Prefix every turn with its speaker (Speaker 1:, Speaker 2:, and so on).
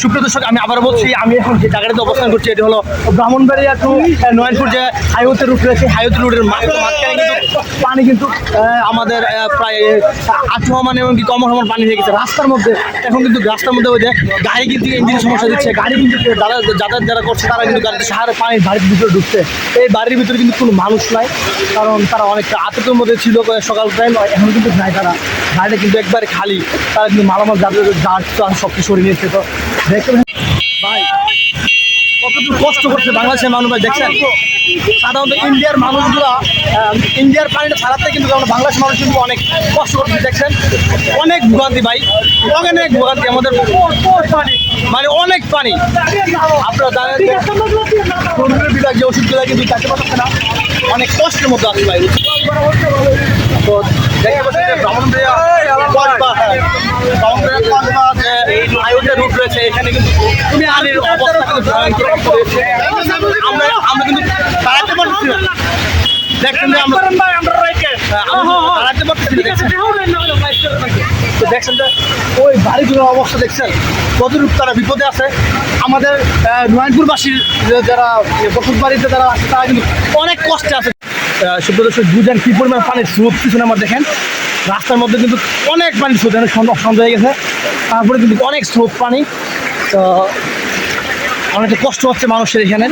Speaker 1: সুপ্রিয় দর্শক, আমি আবার বলছি, আমি এখন যে জায়গাটাতে অবস্থান করছি এটি হলো ব্রাহ্মণবাড়িয়া টু নয়নপুর যে হাইওয়ে রুট রয়েছে। হাইওয়ে রুটের মাঝখানে কিন্তু পানি কিন্তু আমাদের প্রায় আঠোয়া মানে এমনকি কমর সমান পানি হয়ে গেছে রাস্তার মধ্যে। এখন কিন্তু রাস্তার মধ্যে ওই যে গাড়ি কিন্তু ইঞ্জিনের সমস্যা দিচ্ছে, গাড়ি কিন্তু যাতায়াত যারা করছে তারা কিন্তু গাড়িতে সাহারে পানির বাড়ির ভিতরে ঢুকছে। এই বাড়ির ভিতরে কিন্তু কোনো মানুষ নাই, কারণ তারা অনেকটা আতঙ্কের মধ্যে ছিল সকাল টাইম। এখন কিন্তু নাই, তারা গাড়িটা কিন্তু একবারে খালি। তারা কিন্তু মালামাল যাদের সব কিছু সরিয়ে নিয়েছে। তো দেখতে ভাই কতটুকু কষ্ট করছে বাংলাদেশের মানুষ ভাই, দেখছেন। সাধারণত ইন্ডিয়ার মানুষগুলো ইন্ডিয়ার পানিটা ছাড়াতে কিন্তু আমরা বাংলাদেশের মানুষ কিন্তু অনেক কষ্ট করছে, দেখছেন। অনেক ভোগান্তি ভাই, অনেক ভোগান্তি আমাদের, মানে অনেক পানি। আপনারা জানেন বিভাগ যে ওষুধগুলো কিন্তু চাইতে পারছে না, অনেক কষ্টের মধ্যে আছে ভাই। তো দেখতে পাচ্ছেন যে ব্রাহ্মণবাড়িয়া হাইওয়ে রুট রয়েছে, এখানে কিন্তু পানির অবস্থা কিন্তু ভয়ঙ্কর রয়েছে। আমরা কিন্তু দাঁড়াতে পারছি না, দেখছেন যে আমরা দাঁড়াতে পারছি না। তো দেখছেন যে ওই বাড়িগুলোর অবস্থা দেখছেন কতটুকু তারা বিপদে আছে। আমাদের নয়নপুরবাসীর যারা বসত বাড়িতে যারা আছে তারা কিন্তু অনেক কষ্টে আছে। সুপ্রদর্শক বুঝেন কী পরিমাণ পানির স্রোত পিছনে আমার দেখেন। রাস্তার মধ্যে কিন্তু অনেক পানির স্রোত, সন্ধ্যা হয়ে গেছে, তারপরে কিন্তু অনেক স্রোত পানি। তো অনেকটা কষ্ট হচ্ছে মানুষের এখানে।